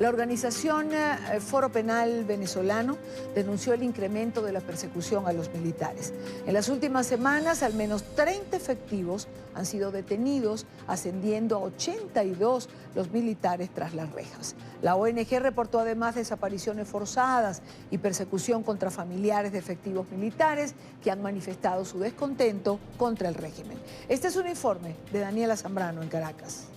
La organización Foro Penal Venezolano denunció el incremento de la persecución a los militares. En las últimas semanas, al menos 30 efectivos han sido detenidos, ascendiendo a 82 los militares tras las rejas. La ONG reportó además desapariciones forzadas y persecución contra familiares de efectivos militares que han manifestado su descontento contra el régimen. Este es un informe de Daniela Zambrano en Caracas.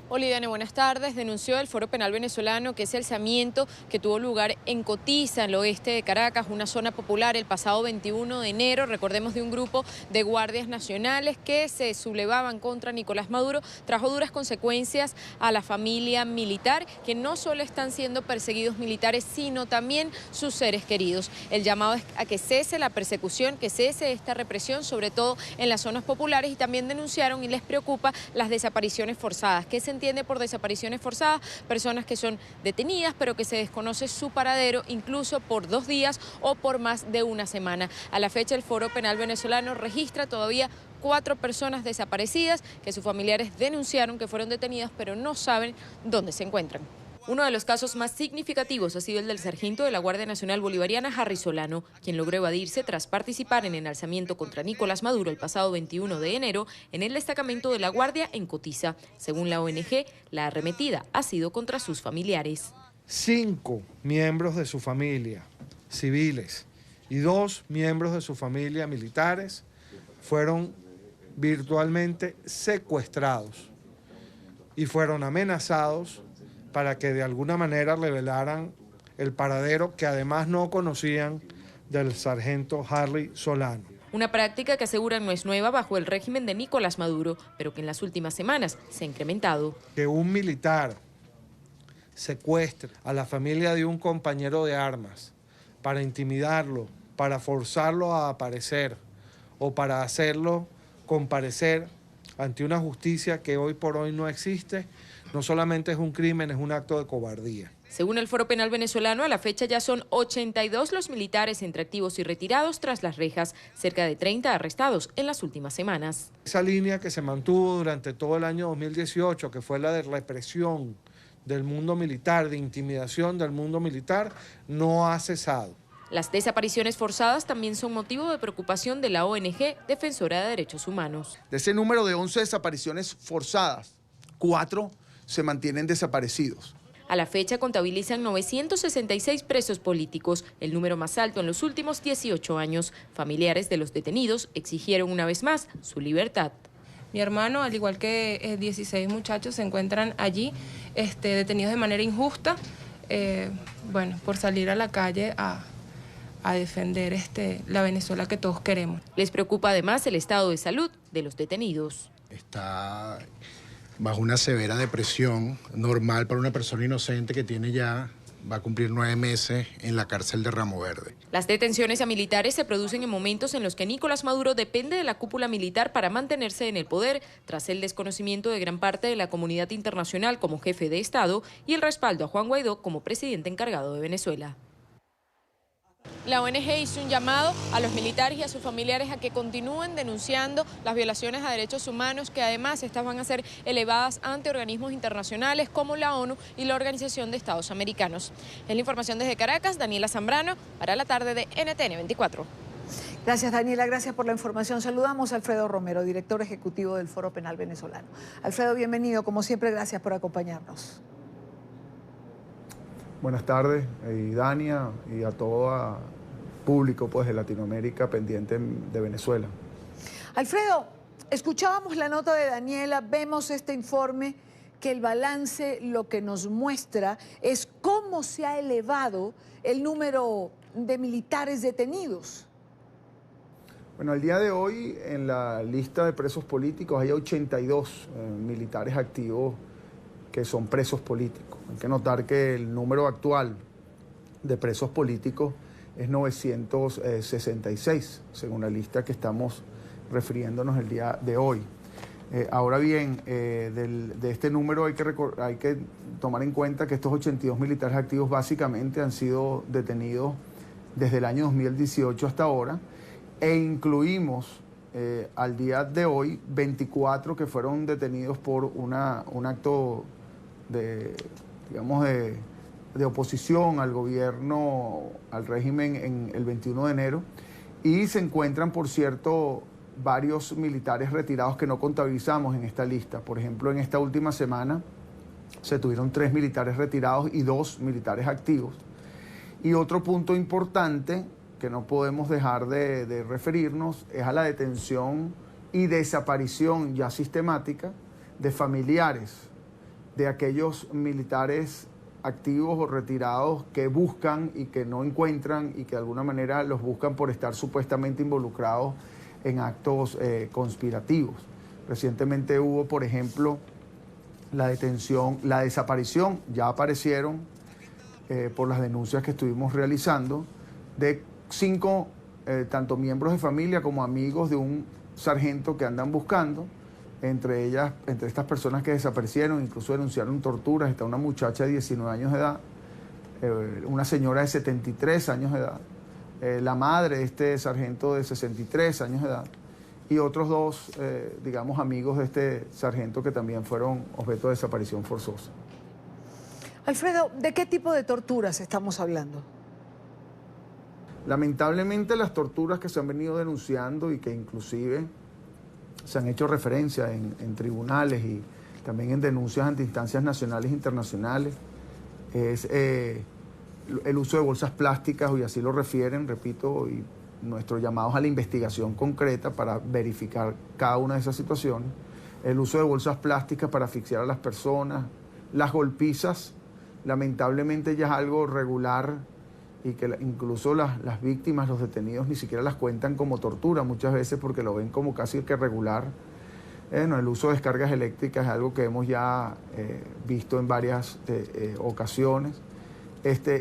Hola, Dani, buenas tardes. Denunció el Foro Penal Venezolano que ese alzamiento que tuvo lugar en Cotiza, en el oeste de Caracas, una zona popular, el pasado 21 de enero, recordemos, de un grupo de guardias nacionales que se sublevaban contra Nicolás Maduro, trajo duras consecuencias a la familia militar, que no solo están siendo perseguidos militares, sino también sus seres queridos. El llamado es a que cese la persecución, que cese esta represión, sobre todo en las zonas populares, y también denunciaron y les preocupa las desapariciones forzadas. ¿Qué se entiende por desapariciones forzadas? Personas que son detenidas pero que se desconoce su paradero, incluso por 2 días o por más de una semana. A la fecha, el Foro Penal Venezolano registra todavía 4 personas desaparecidas que sus familiares denunciaron que fueron detenidas pero no saben dónde se encuentran. Uno de los casos más significativos ha sido el del sargento de la Guardia Nacional Bolivariana, Harry Solano, quien logró evadirse tras participar en el alzamiento contra Nicolás Maduro el pasado 21 de enero en el destacamento de la Guardia en Cotiza. Según la ONG, la arremetida ha sido contra sus familiares. 5 miembros de su familia, civiles, y 2 miembros de su familia, militares, fueron virtualmente secuestrados y fueron amenazados para que de alguna manera revelaran el paradero que además no conocían del sargento Harry Solano. Una práctica que aseguran no es nueva bajo el régimen de Nicolás Maduro, pero que en las últimas semanas se ha incrementado. Que un militar secuestre a la familia de un compañero de armas para intimidarlo, para forzarlo a aparecer o para hacerlo comparecer ante una justicia que hoy por hoy no existe, no solamente es un crimen, es un acto de cobardía. Según el Foro Penal Venezolano, a la fecha ya son 82 los militares entre activos y retirados tras las rejas, cerca de 30 arrestados en las últimas semanas. Esa línea que se mantuvo durante todo el año 2018, que fue la de represión del mundo militar, de intimidación del mundo militar, no ha cesado. Las desapariciones forzadas también son motivo de preocupación de la ONG Defensora de Derechos Humanos. De ese número de 11 desapariciones forzadas, 4 se mantienen desaparecidos. A la fecha contabilizan 966 presos políticos, el número más alto en los últimos 18 años. Familiares de los detenidos exigieron una vez más su libertad. Mi hermano, al igual que 16 muchachos, se encuentran allí detenidos de manera injusta, por salir a la calle a defender la Venezuela que todos queremos. Les preocupa además el estado de salud de los detenidos. Está bajo una severa depresión, normal para una persona inocente que va a cumplir 9 meses en la cárcel de Ramo Verde. Las detenciones a militares se producen en momentos en los que Nicolás Maduro depende de la cúpula militar para mantenerse en el poder, tras el desconocimiento de gran parte de la comunidad internacional como jefe de Estado y el respaldo a Juan Guaidó como presidente encargado de Venezuela. La ONG hizo un llamado a los militares y a sus familiares a que continúen denunciando las violaciones a derechos humanos, que además estas van a ser elevadas ante organismos internacionales como la ONU y la Organización de Estados Americanos. Es la información desde Caracas, Daniela Zambrano, para la tarde de NTN 24. Gracias, Daniela, gracias por la información. Saludamos a Alfredo Romero, director ejecutivo del Foro Penal Venezolano. Alfredo, bienvenido. Como siempre, gracias por acompañarnos. Buenas tardes, Dania, y a todo público de Latinoamérica pendiente de Venezuela. Alfredo, escuchábamos la nota de Daniela, vemos este informe, que el balance lo que nos muestra es cómo se ha elevado el número de militares detenidos. Bueno, al día de hoy en la lista de presos políticos hay 82 militares activos que son presos políticos. Hay que notar que el número actual de presos políticos es 966, según la lista que estamos refiriéndonos el día de hoy. Ahora bien, de este número hay que tomar en cuenta que estos 82 militares activos básicamente han sido detenidos desde el año 2018 hasta ahora, e incluimos al día de hoy 24 que fueron detenidos por un acto digamos, de oposición al gobierno, al régimen en el 21 de enero. Y se encuentran, por cierto, varios militares retirados que no contabilizamos en esta lista. Por ejemplo, en esta última semana se tuvieron 3 militares retirados y 2 militares activos. Y otro punto importante que no podemos dejar de referirnos es a la detención y desaparición ya sistemática de familiares de aquellos militares activos o retirados que buscan y que no encuentran y que de alguna manera los buscan por estar supuestamente involucrados en actos conspirativos. Recientemente hubo, por ejemplo, la desaparición, ya aparecieron por las denuncias que estuvimos realizando, de 5 tanto miembros de familia como amigos de un sargento que andan buscando. Entre estas personas que desaparecieron, incluso denunciaron torturas, está una muchacha de 19 años de edad, una señora de 73 años de edad, la madre de este sargento de 63 años de edad, y otros 2, digamos, amigos de este sargento que también fueron objeto de desaparición forzosa. Alfredo, ¿de qué tipo de torturas estamos hablando? Lamentablemente las torturas que se han venido denunciando y que inclusive se han hecho referencia en tribunales y también en denuncias ante instancias nacionales e internacionales, es el uso de bolsas plásticas, y así lo refieren, repito, y nuestros llamados a la investigación concreta para verificar cada una de esas situaciones, el uso de bolsas plásticas para asfixiar a las personas, las golpizas, lamentablemente ya es algo regular, y que incluso las víctimas, los detenidos, ni siquiera las cuentan como tortura muchas veces porque lo ven como casi que regular. El uso de descargas eléctricas es algo que hemos ya visto en varias ocasiones.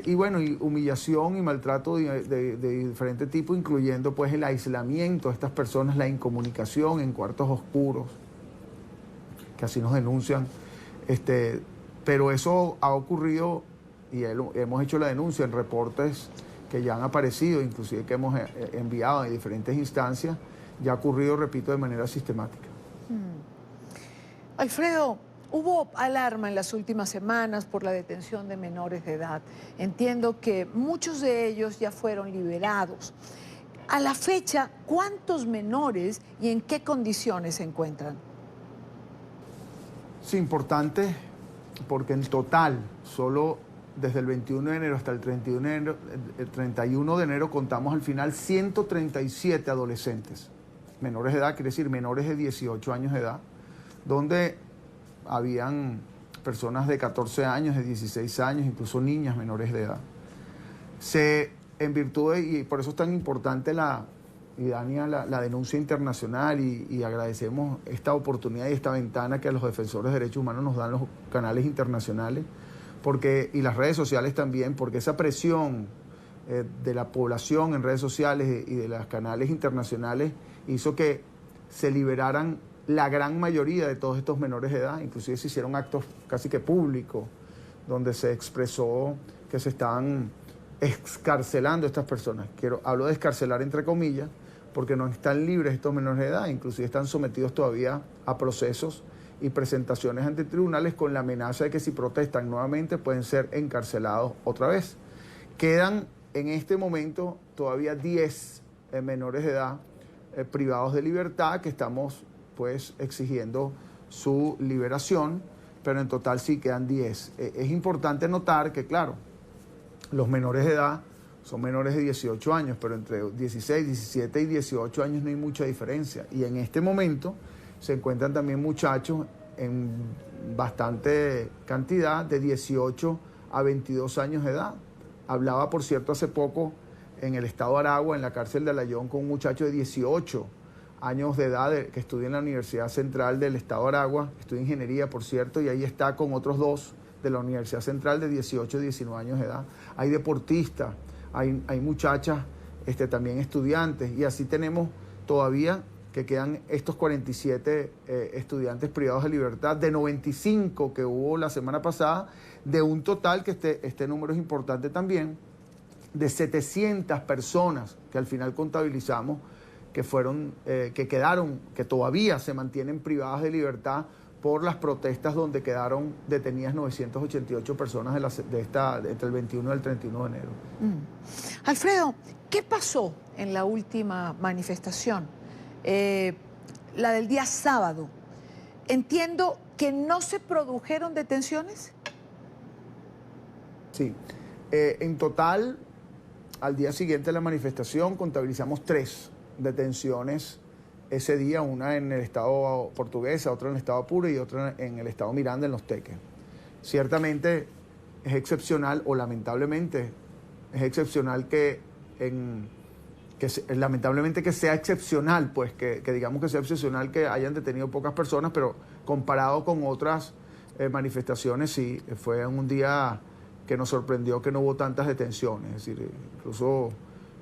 Y bueno, y humillación y maltrato de diferente tipo, incluyendo pues el aislamiento de estas personas, la incomunicación en cuartos oscuros, que así nos denuncian. Pero eso ha ocurrido, y hemos hecho la denuncia en reportes que ya han aparecido, inclusive que hemos enviado en diferentes instancias, ya ha ocurrido, repito, de manera sistemática. Alfredo, hubo alarma en las últimas semanas por la detención de menores de edad. Entiendo que muchos de ellos ya fueron liberados. A la fecha, ¿cuántos menores y en qué condiciones se encuentran? Sí, importante, porque en total, solo desde el 21 de enero hasta el 31 de enero contamos al final 137 adolescentes, menores de edad, quiere decir menores de 18 años de edad, donde habían personas de 14 años, de 16 años, incluso niñas menores de edad. En virtud y por eso es tan importante la denuncia internacional, y agradecemos esta oportunidad y esta ventana que a los defensores de derechos humanos nos dan los canales internacionales, y las redes sociales también, porque esa presión de la población en redes sociales y de los canales internacionales hizo que se liberaran la gran mayoría de todos estos menores de edad. Inclusive se hicieron actos casi que públicos donde se expresó que se estaban excarcelando a estas personas. Hablo de excarcelar entre comillas, porque no están libres estos menores de edad, inclusive están sometidos todavía a procesos y presentaciones ante tribunales con la amenaza de que si protestan nuevamente pueden ser encarcelados otra vez. Quedan en este momento todavía 10 menores de edad privados de libertad que estamos pues exigiendo su liberación, pero en total sí quedan 10. Es importante notar que, claro, los menores de edad son menores de 18 años, pero entre 16, 17 y 18 años no hay mucha diferencia. Y en este momento se encuentran también muchachos en bastante cantidad de 18 a 22 años de edad. Hablaba, por cierto, hace poco en el estado de Aragua, en la cárcel de Alayón, con un muchacho de 18 años de edad que estudia en la Universidad Central del estado de Aragua, estudia ingeniería, por cierto, y ahí está con otros 2 de la Universidad Central de 18 y 19 años de edad. Hay deportistas, hay muchachas también estudiantes, y así tenemos todavía que quedan estos 47 estudiantes privados de libertad, de 95 que hubo la semana pasada, de un total, que este número es importante también, de 700 personas que al final contabilizamos que quedaron, que todavía se mantienen privadas de libertad por las protestas donde quedaron detenidas 988 personas entre el 21 y el 31 de enero. Alfredo, ¿qué pasó en la última manifestación? La del día sábado. Entiendo que no se produjeron detenciones. Sí. En total, al día siguiente de la manifestación, contabilizamos 3 detenciones ese día, una en el estado Portuguesa, otra en el estado Apure y otra en el estado Miranda, en Los Teques. Ciertamente es excepcional, o lamentablemente es excepcional lamentablemente que sea excepcional, pues que digamos que sea excepcional que hayan detenido pocas personas, pero comparado con otras manifestaciones, sí, fue un día que nos sorprendió que no hubo tantas detenciones. Es decir, incluso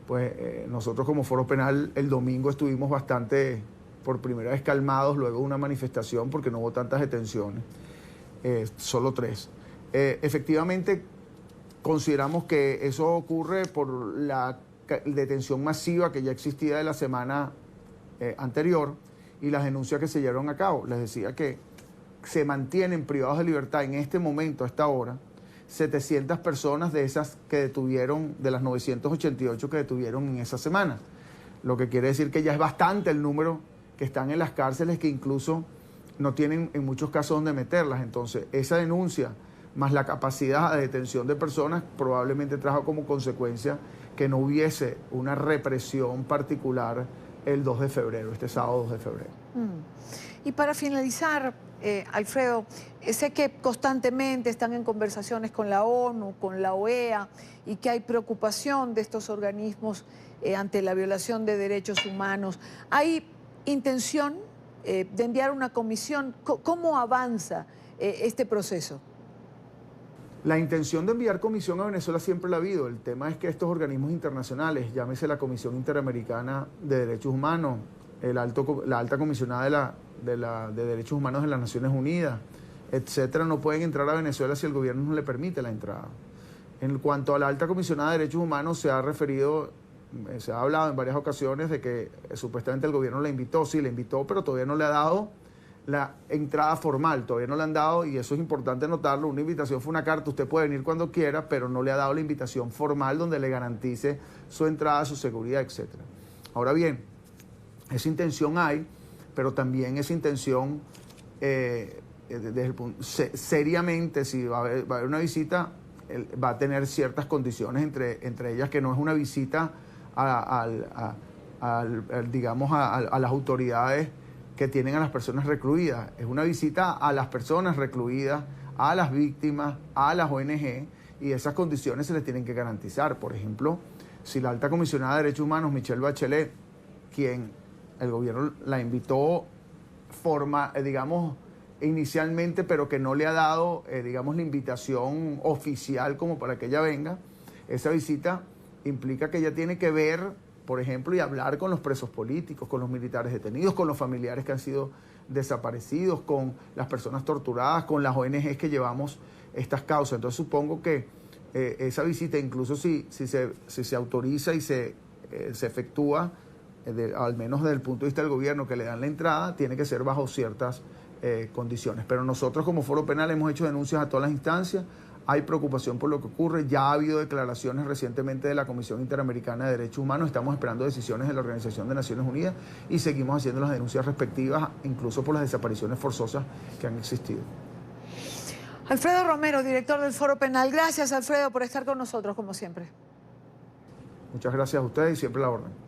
pues nosotros como Foro Penal el domingo estuvimos bastante, por primera vez, calmados luego de una manifestación porque no hubo tantas detenciones, solo 3. Efectivamente, consideramos que eso ocurre por la detención masiva que ya existía de la semana anterior y las denuncias que se llevaron a cabo. Les decía que se mantienen privados de libertad en este momento, a esta hora, 700 personas de esas que detuvieron, de las 988 que detuvieron en esa semana. Lo que quiere decir que ya es bastante el número que están en las cárceles, que incluso no tienen en muchos casos donde meterlas. Entonces, esa denuncia más la capacidad de detención de personas probablemente trajo como consecuencia que no hubiese una represión particular el 2 de febrero, este sábado 2 de febrero. Y para finalizar, Alfredo, sé que constantemente están en conversaciones con la ONU, con la OEA, y que hay preocupación de estos organismos ante la violación de derechos humanos. ¿Hay intención de enviar una comisión? ¿Cómo avanza este proceso? La intención de enviar comisión a Venezuela siempre la ha habido. El tema es que estos organismos internacionales, llámese la Comisión Interamericana de Derechos Humanos, la alta comisionada de Derechos Humanos de las Naciones Unidas, etcétera, no pueden entrar a Venezuela si el gobierno no le permite la entrada. En cuanto a la alta comisionada de Derechos Humanos, se ha hablado en varias ocasiones de que supuestamente el gobierno la invitó. Sí, la invitó, pero todavía no le ha dado la entrada formal, todavía no le han dado, y eso es importante notarlo. Una invitación fue una carta, usted puede venir cuando quiera, pero no le ha dado la invitación formal donde le garantice su entrada, su seguridad, etcétera. Ahora bien, esa intención hay, pero también esa intención, desde el punto, seriamente, si va a haber una visita, va a tener ciertas condiciones, entre ellas que no es una visita digamos, a las autoridades que tienen a las personas recluidas. Es una visita a las personas recluidas, a las víctimas, a las ONG, y esas condiciones se les tienen que garantizar. Por ejemplo, si la alta comisionada de Derechos Humanos, Michelle Bachelet, quien el gobierno la invitó digamos, inicialmente, pero que no le ha dado, digamos, la invitación oficial como para que ella venga, esa visita implica que ella tiene que ver, por ejemplo, y hablar con los presos políticos, con los militares detenidos, con los familiares que han sido desaparecidos, con las personas torturadas, con las ONGs que llevamos estas causas. Entonces supongo que esa visita, incluso si se autoriza y se efectúa, al menos desde el punto de vista del gobierno, que le dan la entrada, tiene que ser bajo ciertas condiciones. Pero nosotros como Foro Penal hemos hecho denuncias a todas las instancias. Hay preocupación por lo que ocurre. Ya ha habido declaraciones recientemente de la Comisión Interamericana de Derechos Humanos. Estamos esperando decisiones de la Organización de Naciones Unidas y seguimos haciendo las denuncias respectivas, incluso por las desapariciones forzosas que han existido. Alfredo Romero, director del Foro Penal. Gracias, Alfredo, por estar con nosotros, como siempre. Muchas gracias a ustedes y siempre a la orden.